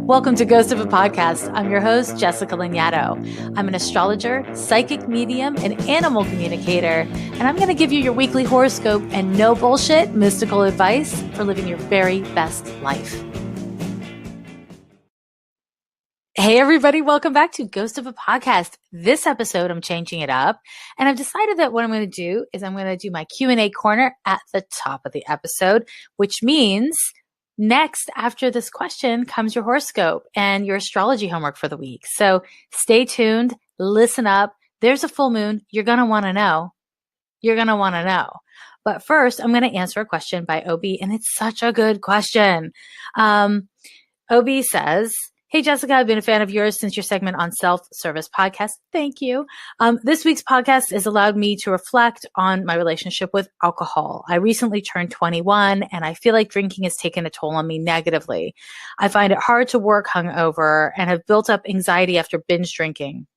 Welcome to Ghost of a Podcast. I'm your host, Jessica Lanyadoo. I'm an astrologer, psychic medium, and animal communicator, and I'm going to give you your weekly horoscope and no bullshit mystical advice for living your very best life. Hey everybody, welcome back to Ghost of a Podcast. This episode, I'm changing it up, and I've decided that what I'm going to do is I'm going to do my Q&A corner at the top of the episode, which means next, after this question, comes your horoscope and your astrology homework for the week. So stay tuned, listen up. There's a full moon. You're going to want to know. You're going to want to know. But first, I'm going to answer a question by OB, and it's such a good question. OB says, "Hey, Jessica, I've been a fan of yours since your segment on self-service podcast." Thank you. This week's podcast has allowed me to reflect on my relationship with alcohol. I recently turned 21 and I feel like drinking has taken a toll on me negatively. I find it hard to work hungover and have built up anxiety after binge drinking.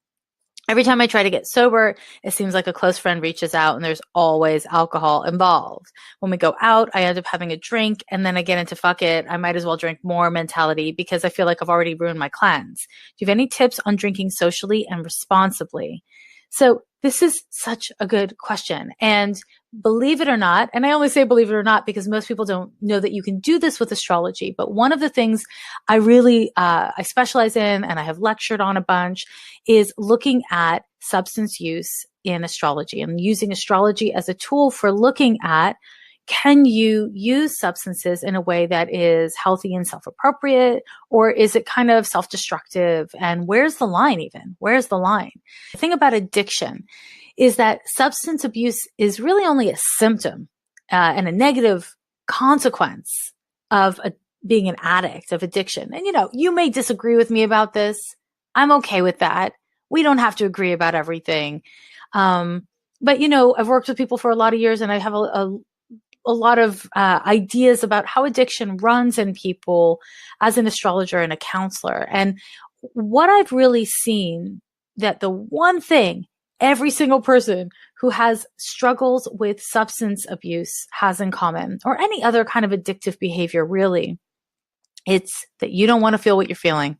Every time I try to get sober, it seems like a close friend reaches out and there's always alcohol involved. When we go out, I end up having a drink and then I get into fuck it, I might as well drink more mentality because I feel like I've already ruined my cleanse. Do you have any tips on drinking socially and responsibly? So this is such a good question. And believe it or not, and I only say believe it or not because most people don't know that you can do this with astrology. But one of the things I really, I specialize in and I have lectured on a bunch is looking at substance use in astrology and using astrology as a tool for looking at, can you use substances in a way that is healthy and self-appropriate, or is it kind of self-destructive? And where's the line even? Where's the line? The thing about addiction is that substance abuse is really only a symptom and a negative consequence of being an addict, of addiction. And, you may disagree with me about this. I'm okay with that. We don't have to agree about everything. But, I've worked with people for a lot of years and I have a lot of ideas about how addiction runs in people as an astrologer and a counselor. And what I've really seen, that the one thing every single person who has struggles with substance abuse has in common, or any other kind of addictive behavior really, it's that you don't want to feel what you're feeling,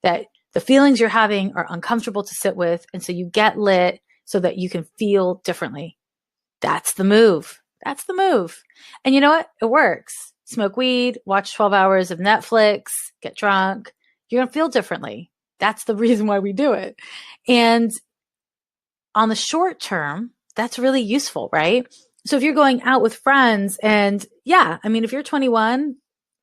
that the feelings you're having are uncomfortable to sit with. And so you get lit so that you can feel differently. That's the move. That's the move. And you know what? It works. Smoke weed, watch 12 hours of Netflix, get drunk. You're going to feel differently. That's the reason why we do it. And on the short term, that's really useful, right? So if you're going out with friends and if you're 21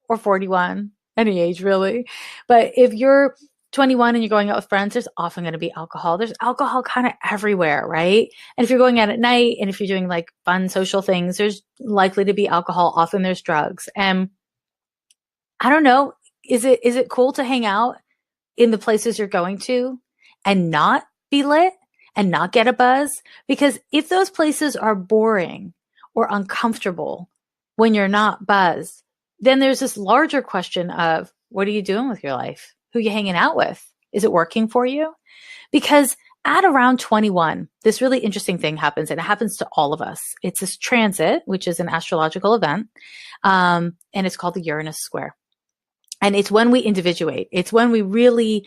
or 41, any age really, but if you're 21 and you're going out with friends, there's often going to be alcohol. There's alcohol kind of everywhere, right? And if you're going out at night and if you're doing like fun social things, there's likely to be alcohol. Often there's drugs. And I don't know, is it cool to hang out in the places you're going to and not be lit and not get a buzz? Because if those places are boring or uncomfortable when you're not buzzed, then there's this larger question of, what are you doing with your life? Who are you hanging out with? Is it working for you? Because at around 21, this really interesting thing happens, and it happens to all of us. It's this transit, which is an astrological event, and it's called the Uranus Square. And it's when we individuate. It's when we really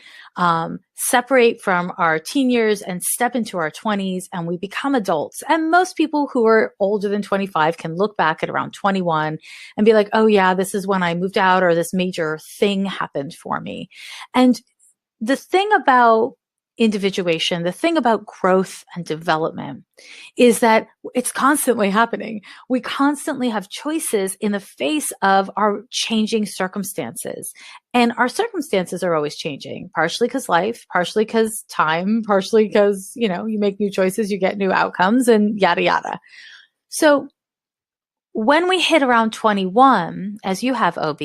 separate from our teen years and step into our 20s and we become adults. And most people who are older than 25 can look back at around 21 and be like, oh yeah, this is when I moved out or this major thing happened for me. And the thing about individuation, the thing about growth and development is that it's constantly happening. We constantly have choices in the face of our changing circumstances. And our circumstances are always changing, partially because life, partially because time, partially because, you make new choices, you get new outcomes and yada, yada. So when we hit around 21, as you have, OB,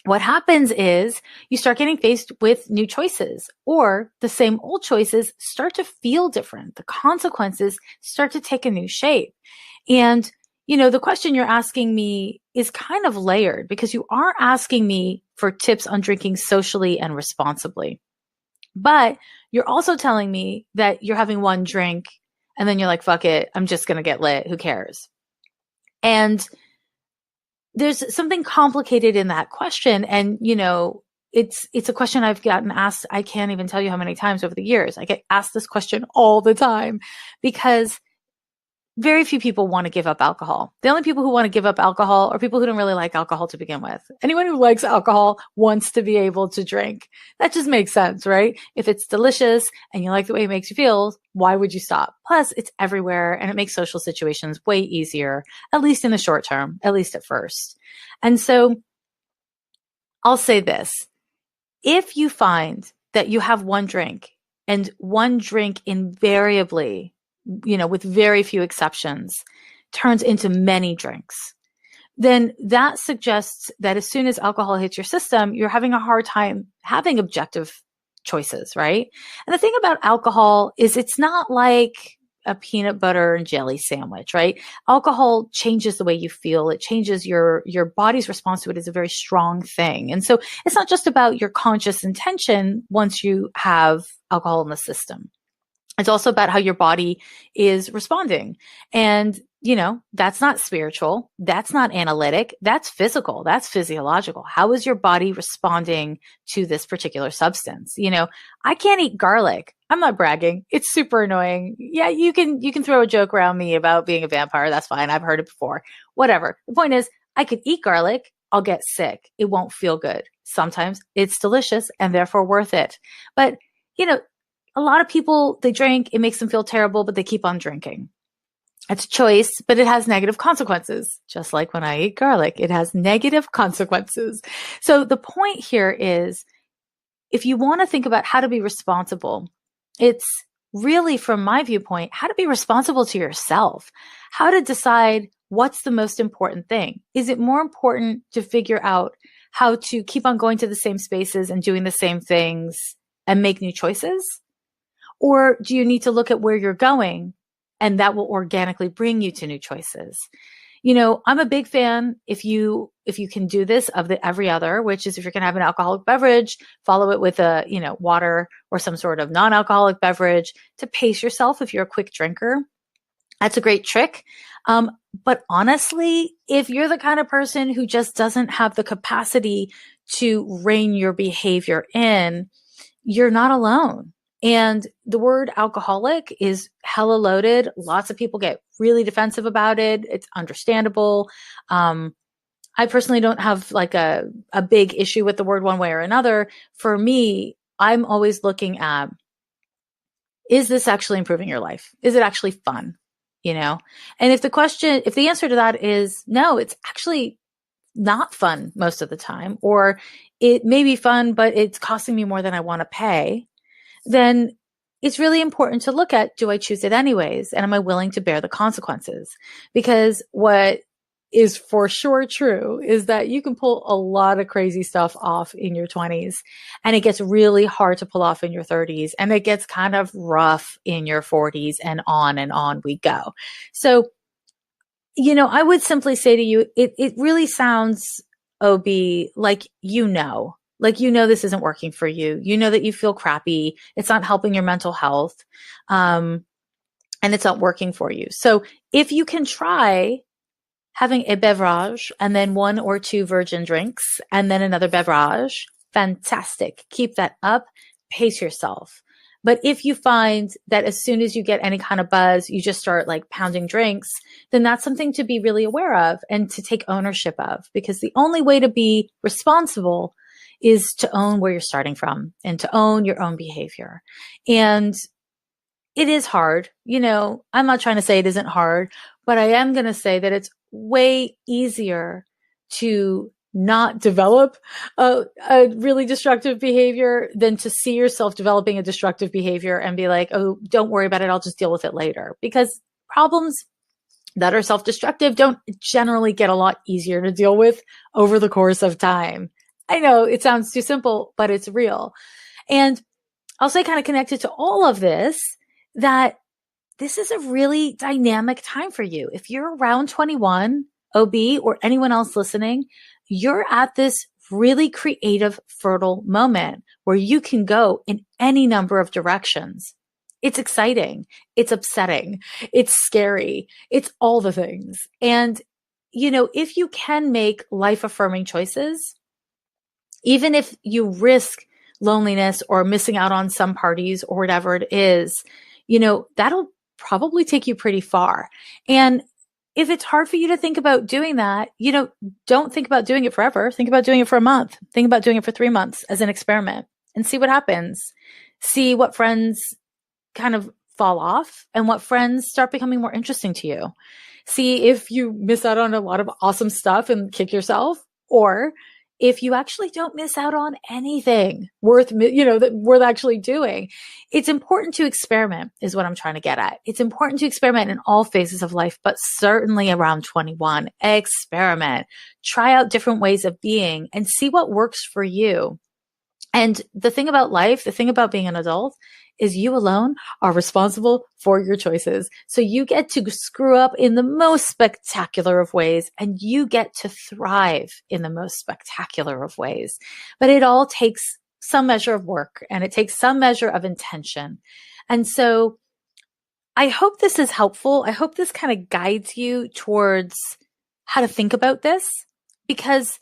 what happens is you start getting faced with new choices, or the same old choices start to feel different. The consequences start to take a new shape. And, the question you're asking me is kind of layered because you are asking me for tips on drinking socially and responsibly. But you're also telling me that you're having one drink and then you're like, fuck it, I'm just going to get lit. Who cares? And there's something complicated in that question. And, it's a question I've gotten asked. I can't even tell you how many times over the years. I get asked this question all the time because very few people want to give up alcohol. The only people who want to give up alcohol are people who don't really like alcohol to begin with. Anyone who likes alcohol wants to be able to drink. That just makes sense, right? If it's delicious and you like the way it makes you feel, why would you stop? Plus, it's everywhere and it makes social situations way easier, at least in the short term, at least at first. And so I'll say this. If you find that you have one drink and one drink invariably, with very few exceptions, turns into many drinks, then that suggests that as soon as alcohol hits your system, you're having a hard time having objective choices, right? And the thing about alcohol is it's not like a peanut butter and jelly sandwich, right? Alcohol changes the way you feel. It changes your body's response to it is a very strong thing. And so it's not just about your conscious intention once you have alcohol in the system. It's also about how your body is responding. And, that's not spiritual. That's not analytic. That's physical. That's physiological. How is your body responding to this particular substance? I can't eat garlic. I'm not bragging. It's super annoying. Yeah, you can throw a joke around me about being a vampire. That's fine. I've heard it before. Whatever. The point is, I could eat garlic. I'll get sick. It won't feel good. Sometimes it's delicious and therefore worth it. But, a lot of people, they drink, it makes them feel terrible, but they keep on drinking. It's a choice, but it has negative consequences. Just like when I eat garlic, it has negative consequences. So the point here is, if you want to think about how to be responsible, it's really, from my viewpoint, how to be responsible to yourself, how to decide what's the most important thing. Is it more important to figure out how to keep on going to the same spaces and doing the same things and make new choices? Or do you need to look at where you're going and that will organically bring you to new choices? I'm a big fan, if you can do this, of the every other, which is if you're going to have an alcoholic beverage, follow it with a, water or some sort of non-alcoholic beverage to pace yourself if you're a quick drinker. That's a great trick. But honestly, if you're the kind of person who just doesn't have the capacity to rein your behavior in, you're not alone. And the word alcoholic is hella loaded. Lots of people get really defensive about it. It's understandable. I personally don't have like a big issue with the word one way or another. For me, I'm always looking at, is this actually improving your life? Is it actually fun? And if the answer to that is no, it's actually not fun most of the time, or it may be fun, but it's costing me more than I want to pay, then it's really important to look at, do I choose it anyways? And am I willing to bear the consequences? Because what is for sure true is that you can pull a lot of crazy stuff off in your 20s, and it gets really hard to pull off in your 30s, and it gets kind of rough in your 40s, and on we go. So, I would simply say to you, it really sounds, OB, like, this isn't working for you. That you feel crappy. It's not helping your mental health. And it's not working for you. So if you can try having a beverage and then one or two virgin drinks and then another beverage, fantastic. Keep that up. Pace yourself. But if you find that as soon as you get any kind of buzz, you just start like pounding drinks, then that's something to be really aware of and to take ownership of, because the only way to be responsible is to own where you're starting from and to own your own behavior. And it is hard. I'm not trying to say it isn't hard, but I am going to say that it's way easier to not develop a really destructive behavior than to see yourself developing a destructive behavior and be like, oh, don't worry about it. I'll just deal with it later. Because problems that are self-destructive don't generally get a lot easier to deal with over the course of time. I know it sounds too simple, but it's real. And I'll say, kind of connected to all of this, that this is a really dynamic time for you. If you're around 21, OB, or anyone else listening, you're at this really creative, fertile moment where you can go in any number of directions. It's exciting. It's upsetting. It's scary. It's all the things. And, if you can make life affirming choices, Even if you risk loneliness or missing out on some parties or whatever it is, that'll probably take you pretty far. And if it's hard for you to think about doing that, don't think about doing it forever. Think about doing it for a month. Think about doing it for 3 months as an experiment and see what happens. See what friends kind of fall off and what friends start becoming more interesting to you. See if you miss out on a lot of awesome stuff and kick yourself, or if you actually don't miss out on anything worth actually doing. It's important to experiment is what I'm trying to get at. It's important to experiment in all phases of life, but certainly around 21. Experiment. Try out different ways of being and see what works for you. And the thing about life, the thing about being an adult is you alone are responsible for your choices. So you get to screw up in the most spectacular of ways and you get to thrive in the most spectacular of ways. But it all takes some measure of work and it takes some measure of intention. And so I hope this is helpful. I hope this kind of guides you towards how to think about this, because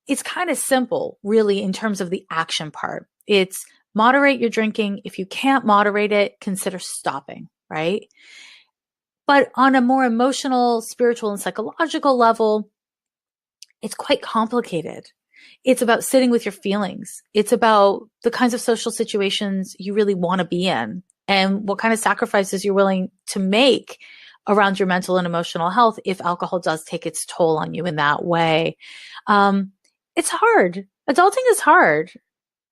it's kind of simple, really, in terms of the action part. It's moderate your drinking. If you can't moderate it, consider stopping, right? But on a more emotional, spiritual, and psychological level, it's quite complicated. It's about sitting with your feelings. It's about the kinds of social situations you really want to be in and what kind of sacrifices you're willing to make around your mental and emotional health if alcohol does take its toll on you in that way. It's hard. Adulting is hard.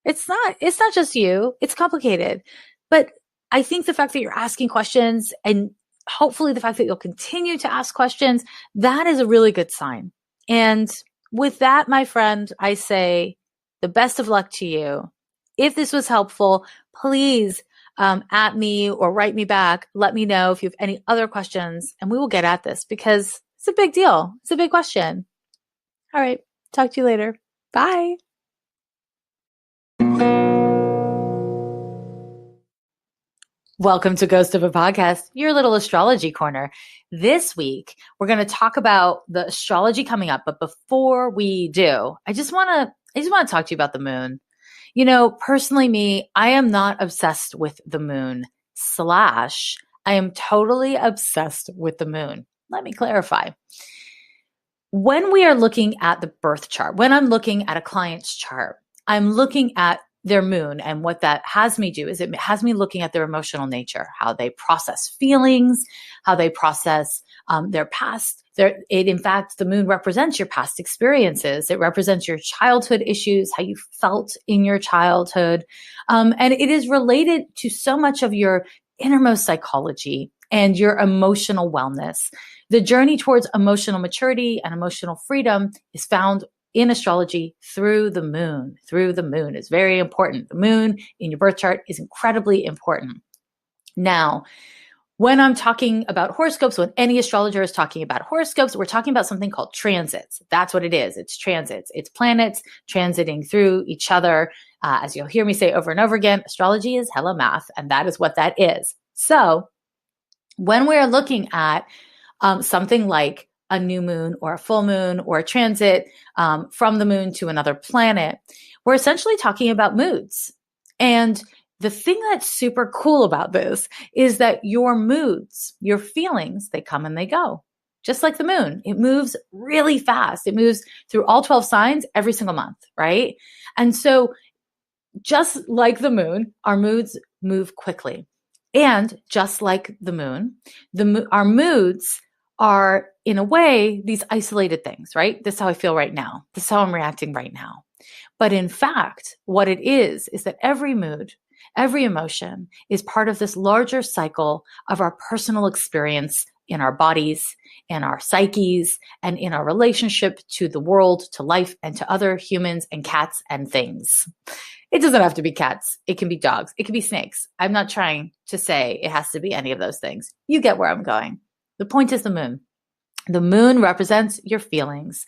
It's not just you. It's complicated. But I think the fact that you're asking questions and hopefully the fact that you'll continue to ask questions, that is a really good sign. And with that, my friend, I say the best of luck to you. If this was helpful, please at me or write me back. Let me know if you have any other questions and we will get at this because it's a big deal. It's a big question. All right. Talk to you later. Bye. Welcome to Ghost of a Podcast, your little astrology corner. This week, we're going to talk about the astrology coming up. But before we do, I just want to talk to you about the moon. Personally me, I am not obsessed with the moon / I am totally obsessed with the moon. Let me clarify. When we are looking at the birth chart, when I'm looking at a client's chart, I'm looking at their moon, and what that has me do is it has me looking at their emotional nature, how they process feelings, how they process their past. In fact, the moon represents your past experiences. It represents your childhood issues, how you felt in your childhood. And it is related to so much of your innermost psychology and your emotional wellness. The journey towards emotional maturity and emotional freedom is found in astrology through the moon. Through the moon is very important. The moon in your birth chart is incredibly important. Now, when I'm talking about horoscopes, when any astrologer is talking about horoscopes, we're talking about something called transits. That's what it is. It's transits. It's planets transiting through each other. As you'll hear me say over and over again, astrology is hella math, and that is what that is. So when we're looking at something like a new moon or a full moon or a transit from the moon to another planet, we're essentially talking about moods. And the thing that's super cool about this is that your moods, your feelings, they come and they go. Just like the moon, it moves really fast. It moves through all 12 signs every single month, right? And so just like the moon, our moods move quickly. And just like the moon, our moods are, in a way, these isolated things, right? This is how I feel right now. This is how I'm reacting right now. But in fact, what it is that every mood, every emotion is part of this larger cycle of our personal experience in our bodies, in our psyches, and in our relationship to the world, to life, and to other humans and cats and things. It doesn't have to be cats. It can be dogs. It can be snakes. I'm not trying to say it has to be any of those things. You get where I'm going. The point is the moon. The moon represents your feelings.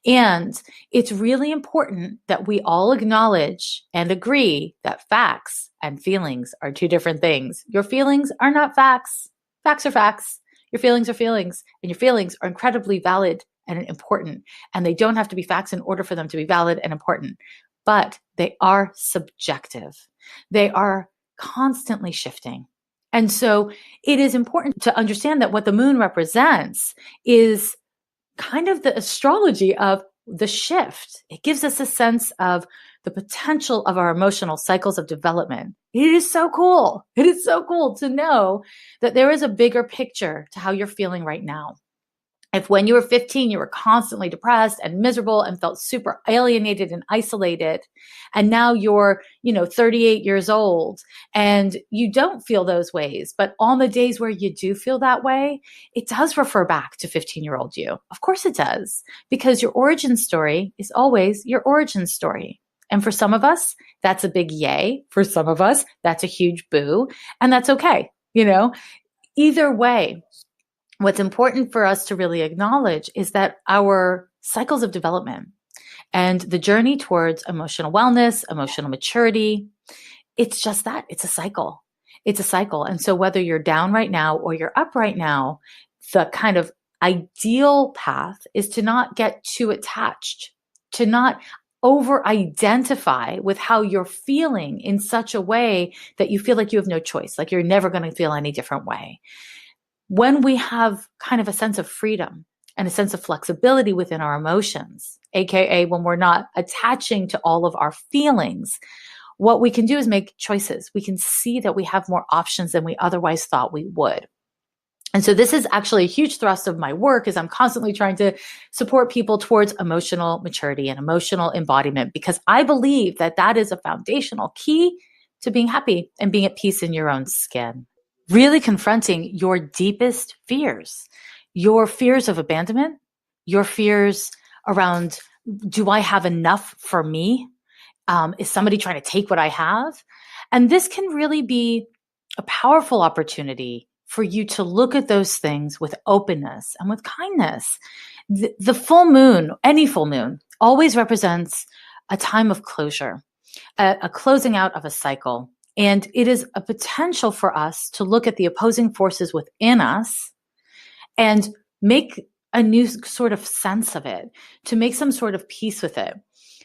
And it's really important that we all acknowledge and agree that facts and feelings are two different things. Your feelings are not facts. Facts are facts. Your feelings are feelings. And your feelings are incredibly valid and important. And they don't have to be facts in order for them to be valid and important. but they are subjective. They are constantly shifting. And so it is important to understand that what the moon represents is kind of the astrology of the shift. It gives us a sense of the potential of our emotional cycles of development. It is so cool. It is so cool to know that there is a bigger picture to how you're feeling right now. If when you were 15, you were constantly depressed and miserable and felt super alienated and isolated, and now you're, 38 years old and you don't feel those ways, but on the days where you do feel that way, it does refer back to 15-year-old you. Of course it does, because your origin story is always your origin story. And for some of us, that's a big yay. For some of us, that's a huge boo. And that's okay. Either way, what's important for us to really acknowledge is that our cycles of development and the journey towards emotional wellness, emotional maturity, it's just that. It's a cycle. It's a cycle. And so whether you're down right now or you're up right now, the kind of ideal path is to not get too attached, to not over-identify with how you're feeling in such a way that you feel like you have no choice, like you're never going to feel any different way. When we have kind of a sense of freedom and a sense of flexibility within our emotions, aka when we're not attaching to all of our feelings, what we can do is make choices. We can see that we have more options than we otherwise thought we would. And so this is actually a huge thrust of my work, is I'm constantly trying to support people towards emotional maturity and emotional embodiment, because I believe that that is a foundational key to being happy and being at peace in your own skin. Really confronting your deepest fears, your fears of abandonment, your fears around, do I have enough for me? Is somebody trying to take what I have? And this can really be a powerful opportunity for you to look at those things with openness and with kindness. The full moon, any full moon, always represents a time of closure, a closing out of a cycle. And it is a potential for us to look at the opposing forces within us and make a new sort of sense of it, to make some sort of peace with it.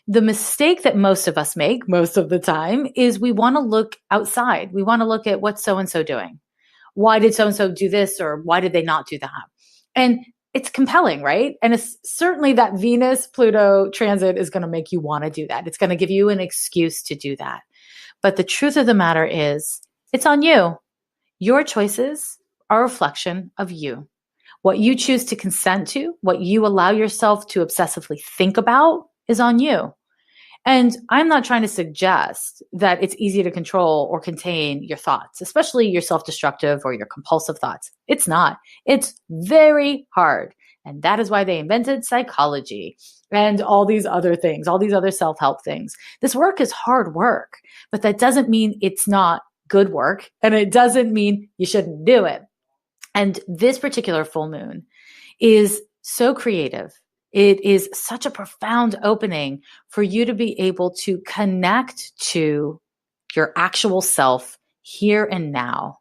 The mistake that most of us make most of the time is we want to look outside. We want to look at what's so-and-so doing. Why did so-and-so do this, or why did they not do that? And it's compelling, right? And it's certainly that Venus-Pluto transit is going to make you want to do that. It's going to give you an excuse to do that. But the truth of the matter is, it's on you. Your choices are a reflection of you. What you choose to consent to, what you allow yourself to obsessively think about, is on you. And I'm not trying to suggest that it's easy to control or contain your thoughts, especially your self-destructive or your compulsive thoughts. It's not. It's very hard. And that is why they invented psychology and all these other things, all these other self-help things. This work is hard work, but that doesn't mean it's not good work. And it doesn't mean you shouldn't do it. And this particular full moon is so creative. It is such a profound opening for you to be able to connect to your actual self here and now,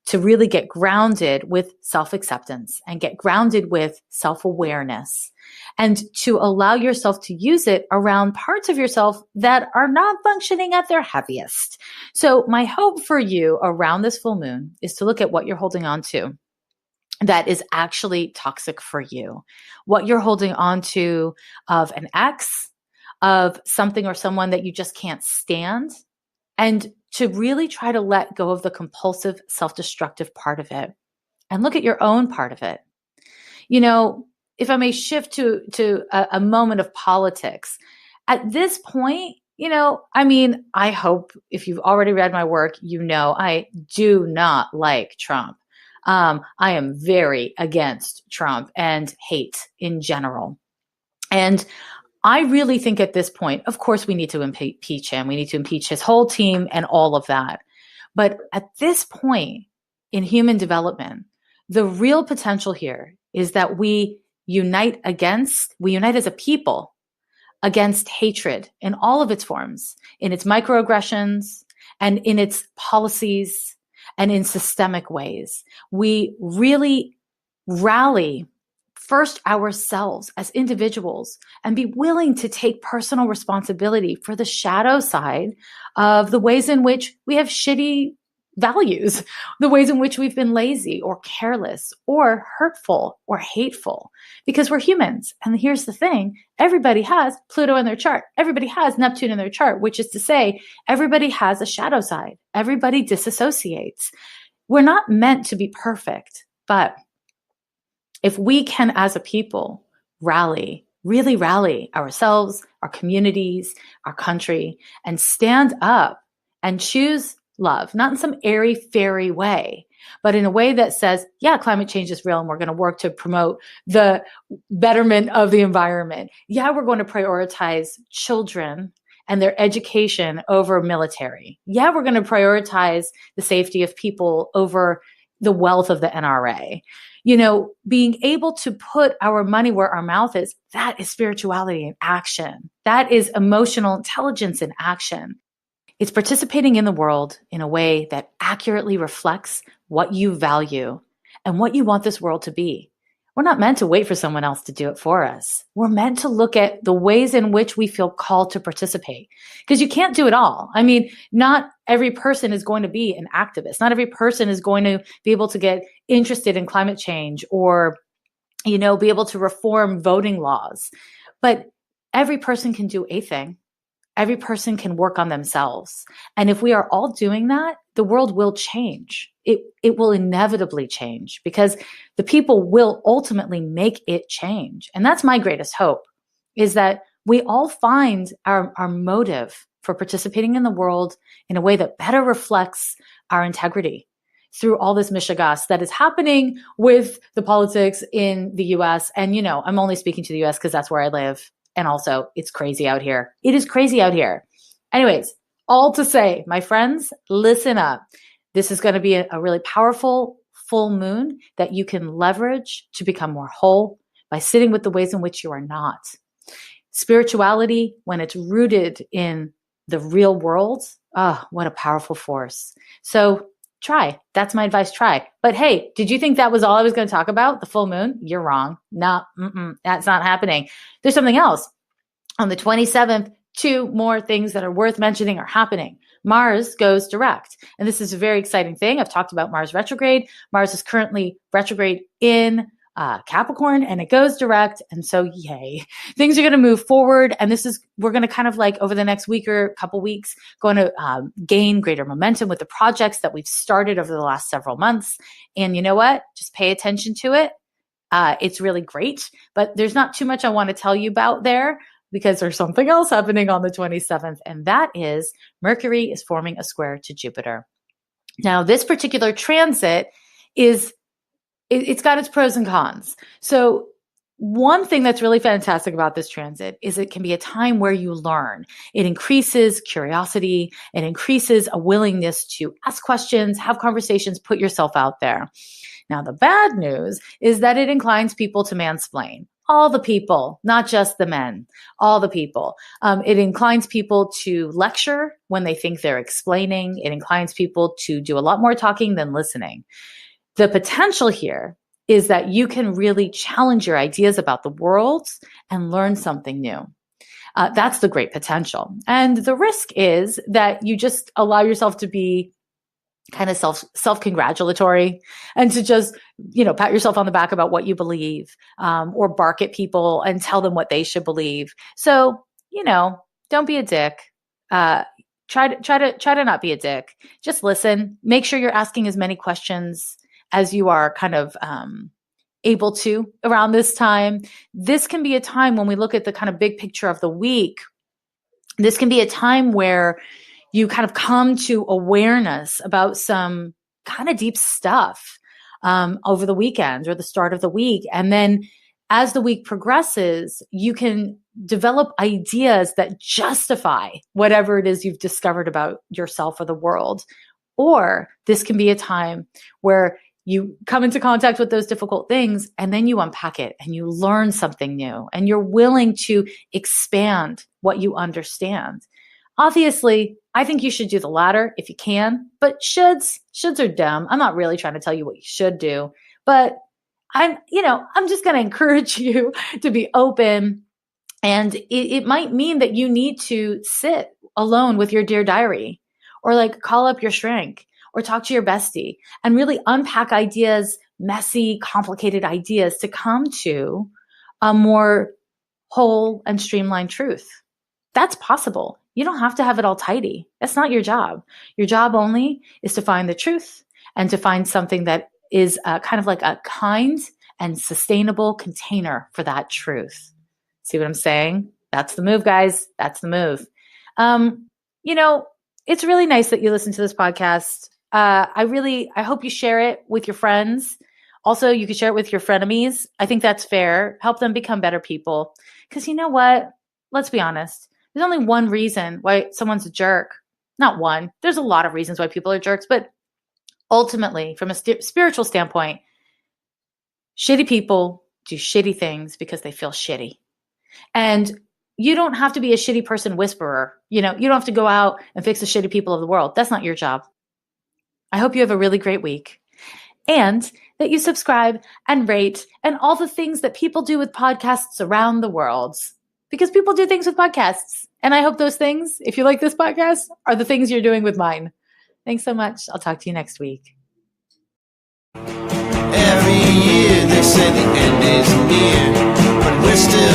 to really get grounded with self-acceptance and get grounded with self-awareness, and to allow yourself to use it around parts of yourself that are not functioning at their heaviest. So my hope for you around this full moon is to look at what you're holding on to that is actually toxic for you, what you're holding on to of an ex, of something or someone that you just can't stand, and to really try to let go of the compulsive, self-destructive part of it and look at your own part of it. If I may shift to a moment of politics, at this point, I hope if you've already read my work, I do not like Trump. I am very against Trump and hate in general. And I really think at this point, of course, we need to impeach him. We need to impeach his whole team and all of that. But at this point in human development, the real potential here is that we unite as a people against hatred in all of its forms, in its microaggressions and in its policies and in systemic ways. We really rally first ourselves as individuals and be willing to take personal responsibility for the shadow side of the ways in which we have shitty values, the ways in which we've been lazy or careless or hurtful or hateful, because we're humans. And here's the thing, everybody has Pluto in their chart. Everybody has Neptune in their chart, which is to say everybody has a shadow side. Everybody disassociates. We're not meant to be perfect, but if we can, as a people, really rally ourselves, our communities, our country, and stand up and choose love, not in some airy-fairy way, but in a way that says, yeah, climate change is real and we're going to work to promote the betterment of the environment. Yeah, we're going to prioritize children and their education over military. Yeah, we're going to prioritize the safety of people over the wealth of the NRA. Being able to put our money where our mouth is, that is spirituality in action. That is emotional intelligence in action. It's participating in the world in a way that accurately reflects what you value and what you want this world to be. We're not meant to wait for someone else to do it for us. We're meant to look at the ways in which we feel called to participate, because you can't do it all. I mean, not every person is going to be an activist. Not every person is going to be able to get interested in climate change or, be able to reform voting laws. But every person can do a thing. Every person can work on themselves. And if we are all doing that, the world will change. It will inevitably change because the people will ultimately make it change. And that's my greatest hope, is that we all find our motive for participating in the world in a way that better reflects our integrity through all this mishigas that is happening with the politics in the US. And, I'm only speaking to the US because that's where I live. And also, it's crazy out here. It is crazy out here. Anyways, all to say, my friends, listen up. This is going to be a really powerful full moon that you can leverage to become more whole by sitting with the ways in which you are not. Spirituality, when it's rooted in the real world, what a powerful force. So try. That's my advice. Try. But hey, did you think that was all I was going to talk about? The full moon? You're wrong. No, that's not happening. There's something else. On the 27th, 2 more things that are worth mentioning are happening. Mars goes direct. And this is a very exciting thing. I've talked about Mars retrograde. Mars is currently retrograde in Capricorn, and it goes direct. And so, yay, things are going to move forward. And we're going to kind of like over the next week or couple weeks, going to gain greater momentum with the projects that we've started over the last several months. And you know what? Just pay attention to it. It's really great, but there's not too much I want to tell you about there because there's something else happening on the 27th. And that is Mercury is forming a square to Jupiter. Now, this particular transit it's got its pros and cons. So one thing that's really fantastic about this transit is it can be a time where you learn. It increases curiosity. It increases a willingness to ask questions, have conversations, put yourself out there. Now, the bad news is that it inclines people to mansplain. All the people, not just the men, all the people. It inclines people to lecture when they think they're explaining. It inclines people to do a lot more talking than listening. The potential here is that you can really challenge your ideas about the world and learn something new. That's the great potential. And the risk is that you just allow yourself to be kind of self-congratulatory and to just, pat yourself on the back about what you believe, or bark at people and tell them what they should believe. So, don't be a dick. Try to not be a dick. Just listen. Make sure you're asking as many questions as you are kind of able to around this time. This can be a time when we look at the kind of big picture of the week. This can be a time where you kind of come to awareness about some kind of deep stuff over the weekend or the start of the week. And then as the week progresses, you can develop ideas that justify whatever it is you've discovered about yourself or the world. Or this can be a time where you come into contact with those difficult things and then you unpack it and you learn something new and you're willing to expand what you understand. Obviously, I think you should do the latter if you can, but shoulds are dumb. I'm not really trying to tell you what you should do, but I'm just going to encourage you to be open. And it might mean that you need to sit alone with your Dear Diary, or like call up your shrink, or talk to your bestie and really unpack ideas, messy, complicated ideas, to come to a more whole and streamlined truth. That's possible. You don't have to have it all tidy. That's not your job. Your job only is to find the truth and to find something that is kind of like a kind and sustainable container for that truth. See what I'm saying? That's the move, guys. That's the move. It's really nice that you listen to this podcast. I hope you share it with your friends. Also, you can share it with your frenemies. I think that's fair. Help them become better people. Because you know what? Let's be honest. There's only one reason why someone's a jerk. Not one. There's a lot of reasons why people are jerks. But ultimately, from a spiritual standpoint, shitty people do shitty things because they feel shitty. And you don't have to be a shitty person whisperer. You don't have to go out and fix the shitty people of the world. That's not your job. I hope you have a really great week, and that you subscribe and rate and all the things that people do with podcasts around the world, because people do things with podcasts. And I hope those things, if you like this podcast, are the things you're doing with mine. Thanks so much. I'll talk to you next week. Every year they say the end is near, but we're still